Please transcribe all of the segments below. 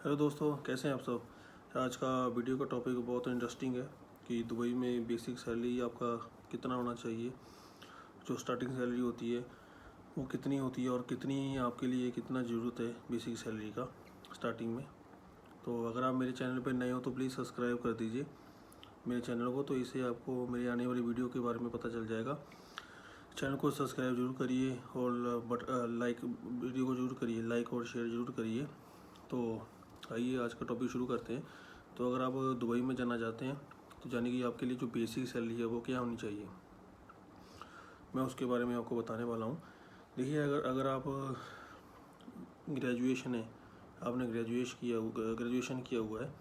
Hello दोस्तों, कैसे हैं आप सब। आज का वीडियो का टॉपिक बहुत इंटरेस्टिंग है कि दुबई में बेसिक सैलरी आपका कितना होना चाहिए। जो स्टार्टिंग सैलरी होती है वो कितनी होती है और कितनी आपके लिए कितना ज़रूरत है बेसिक सैलरी का स्टार्टिंग में। तो अगर आप मेरे चैनल पर नए हो तो प्लीज़ सब्सक्राइब कर दीजिए मेरे चैनल को, तो इससे आपको मेरी आने वाली वीडियो के बारे में पता चल जाएगा। चैनल को सब्सक्राइब जरूर करिए और लाइक वीडियो को जरूर करिए, लाइक और शेयर जरूर करिए। तो आइए आज का टॉपिक शुरू करते हैं। तो अगर आप दुबई में जाना चाहते हैं तो जाने की आपके लिए जो बेसिक सैलरी है वो क्या होनी चाहिए, मैं उसके बारे में आपको बताने वाला हूँ। देखिए, अगर आप ग्रेजुएशन है, आपने ग्रेजुएशन किया हुआ है,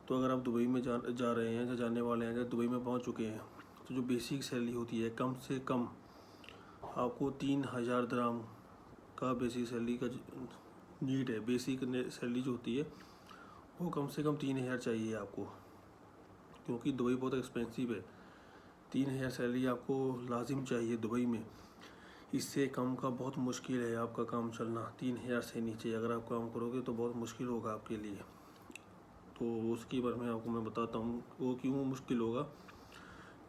तो अगर आप दुबई में जा रहे हैं या जाने वाले हैं या दुबई में पहुँच चुके हैं, तो जो बेसिक सैलरी होती है कम से कम आपको 3,000 दिरहम का बेसिक सैलरी का नीड है। बेसिक सैलरी जो होती है वो कम से कम 3,000 चाहिए आपको, क्योंकि दुबई बहुत एक्सपेंसिव है। 3,000 सैलरी आपको लाजिम चाहिए दुबई में। इससे कम का बहुत मुश्किल है आपका काम चलना। 3,000 से नीचे अगर आप काम करोगे तो बहुत मुश्किल होगा आपके लिए। तो उसके बारे में आपको मैं बताता हूँ वो क्यों मुश्किल होगा।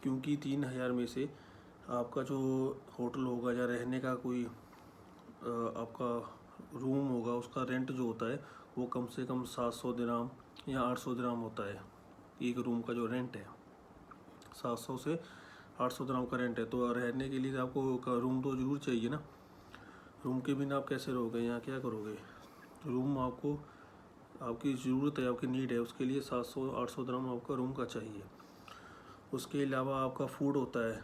क्योंकि 3,000 में से आपका जो होटल होगा या रहने का कोई आपका रूम होगा, उसका रेंट जो होता है वो कम से कम 700 दिरहम या 800 दिरहम होता है। एक रूम का जो रेंट है 700 से 800 दिरहम का रेंट है। तो रहने के लिए आपको रूम तो ज़रूर चाहिए ना। रूम के बिना आप कैसे रहोगे, यहाँ क्या करोगे। रूम आपको, आपकी ज़रूरत है, आपकी नीड है, उसके लिए 700-800 दिरहम आपका रूम का चाहिए। उसके अलावा आपका फूड होता है,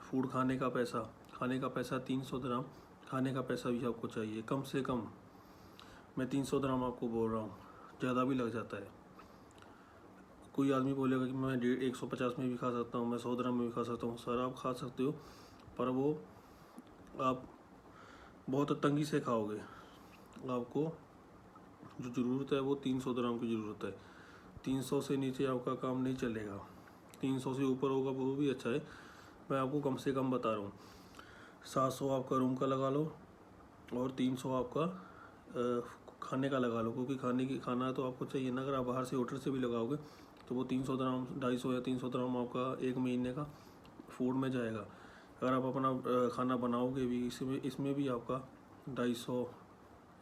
फूड खाने का पैसा 300 दिरहम खाने का पैसा भी आपको चाहिए कम से कम। मैं 300 दिरहम आपको बोल रहा हूँ, ज़्यादा भी लग जाता है। कोई आदमी बोलेगा कि मैं 150 में भी खा सकता हूँ, मैं 100 दिरहम में भी खा सकता हूँ। सर, आप खा सकते हो, पर वो आप बहुत तंगी से खाओगे। आपको जो ज़रूरत है वो 300 दिरहम की ज़रूरत है। 300 से नीचे आपका काम नहीं चलेगा। 300 से ऊपर होगा वो भी अच्छा है, मैं आपको कम से कम बता रहा हूँ। 700 आपका रूम का लगा लो और 300 आपका खाने का लगा लो, क्योंकि खाना तो आपको चाहिए ना। अगर आप बाहर से होटल से भी लगाओगे तो वो 300 दिरहम, 250 या 300 दिरहम आपका एक महीने का फूड में जाएगा। अगर आप अपना खाना बनाओगे भी, इसमें भी आपका 250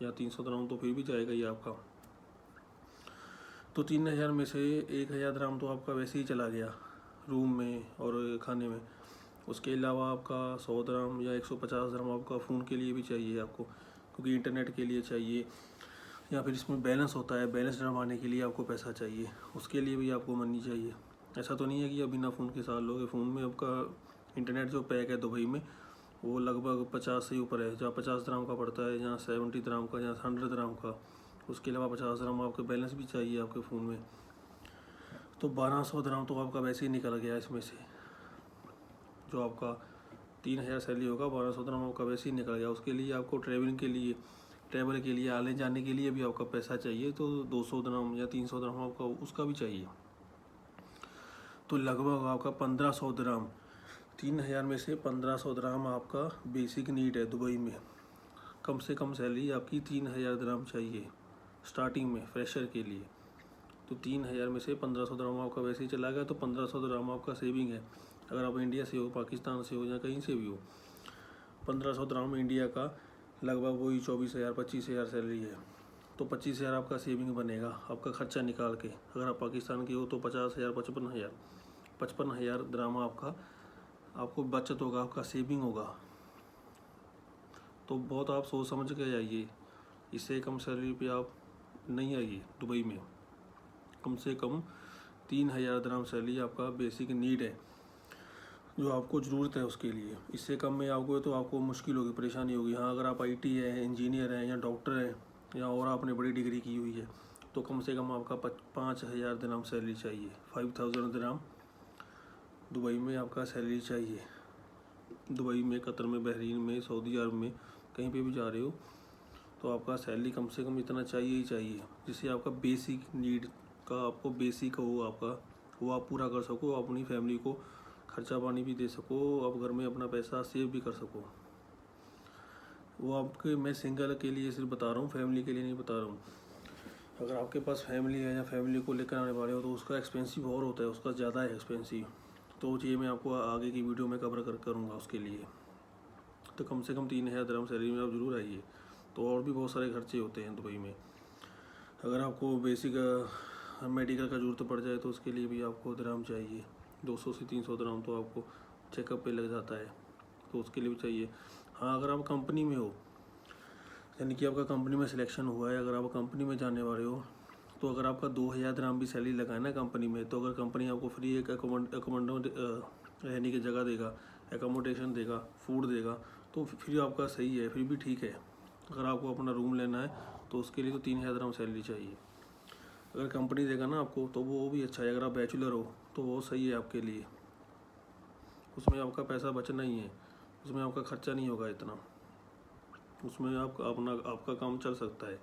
या 300 दिरहम तो फिर भी जाएगा ही आपका। तो 3,000 में से 1,000 दिरहम तो आपका वैसे ही चला गया रूम में और खाने में। उसके अलावा आपका 100 दिरहम या 150 दिरहम आपका फ़ोन के लिए भी चाहिए आपको, क्योंकि इंटरनेट के लिए चाहिए। या फिर इसमें बैलेंस होता है, बैलेंस डलवाने के लिए आपको पैसा चाहिए, उसके लिए भी आपको मनी चाहिए। ऐसा तो नहीं है कि आप बिना फ़ोन के साथ लोगे। फ़ोन में आपका इंटरनेट जो पैक है दुबई में वो लगभग 50 से ऊपर है, जहाँ 50 दिरहम का पड़ता है, जहाँ 70 दिरहम का, जहाँ 100 दिरहम का। उसके अलावा 50 दिरहम आपके बैलेंस भी चाहिए आपके फ़ोन में। तो 1,200 दिरहम तो आपका वैसे ही निकल गया इसमें से। जो आपका 3,000 सैलरी होगा, 1,200 दिरहम आपका वैसे ही निकल गया। उसके लिए आपको ट्रैवल के लिए आने जाने के लिए भी आपका पैसा चाहिए, तो 200 दिरहम या 300 दिरहम आपका उसका भी चाहिए। तो लगभग आपका 1,500 दिरहम, 3,000 में से 1,500 दिरहम आपका बेसिक नीड है दुबई में। कम से कम सैलरी आपकी 3,000 दिरहम चाहिए स्टार्टिंग में फ्रेशर के लिए। तो 3,000 में से 1,500 दिरहम आपका वैसे ही चला गया, तो 1,500 दिरहम आपका सेविंग है। अगर आप इंडिया से हो, पाकिस्तान से हो या कहीं से भी हो, 1,500 दिरहम इंडिया का लगभग वही 24,000 25,000 सैलरी है। तो 25,000 आपका सेविंग बनेगा आपका खर्चा निकाल के। अगर आप पाकिस्तान के हो तो 50,000 55,000 दिरहम आपको बचत होगा, आपका सेविंग होगा। तो बहुत आप सोच समझ के आइए, इससे कम सैलरी पे आप नहीं आइए दुबई में। कम से कम 3,000 दिरहम सैलरी आपका बेसिक नीड है, जो आपको ज़रूरत है उसके लिए। इससे कम में आओगे तो आपको मुश्किल होगी, परेशानी होगी। हाँ, अगर आप IT है, इंजीनियर हैं या डॉक्टर हैं या और आपने बड़ी डिग्री की हुई है, तो कम से कम आपका 5,000 दिरहम सैलरी चाहिए। 5,000 दिरहम दुबई में आपका सैलरी चाहिए। दुबई में, कतर में, बहरीन में, सऊदी अरब में, कहीं पे भी जा रहे हो तो आपका सैलरी कम से कम इतना चाहिए ही चाहिए, जिससे आपका बेसिक नीड का, आपको बेसिक हो आपका, वो आप पूरा कर सको, अपनी फैमिली को खर्चा पानी भी दे सको, आप घर में अपना पैसा सेव भी कर सको। वो आपके, मैं सिंगल के लिए सिर्फ बता रहा हूँ, फैमिली के लिए नहीं बता रहा हूँ। अगर आपके पास फैमिली है या फैमिली को लेकर आने वाले हो तो उसका एक्सपेंसिव और होता है, उसका ज़्यादा है एक्सपेंसिव। तो वो चीज़ मैं आपको आगे की वीडियो में कवर करूँगा उसके लिए। तो कम से कम 3,000 दिरहम सैलरी में आप ज़रूर आइए। तो और भी बहुत सारे खर्चे होते हैं दुबई में। अगर आपको बेसिक मेडिकल का ज़रूरत पड़ जाए तो उसके लिए भी आपको दिरहम चाहिए, 200 से 300 दिरहम तो आपको चेकअप पे लग जाता है, तो उसके लिए भी चाहिए। हाँ, अगर आप कंपनी में हो, यानी कि आपका कंपनी में सिलेक्शन हुआ है, अगर आप कंपनी में जाने वाले हो, तो अगर आपका 2,000 दिरहम भी सैलरी लगाए ना कंपनी में, तो अगर कंपनी आपको फ्री एक रहने की जगह देगा, एकोमोडेशन देगा, फूड देगा, तो फिर आपका सही है, फिर भी ठीक है। अगर आपको अपना रूम लेना है तो उसके लिए तो 3,000 दिरहम सैलरी चाहिए। अगर कंपनी देगा ना आपको तो वो भी अच्छा है। अगर आप बैचलर हो तो वो सही है आपके लिए, उसमें आपका पैसा बचना ही है, उसमें आपका खर्चा नहीं होगा इतना, उसमें आप अपना आपका काम चल सकता है।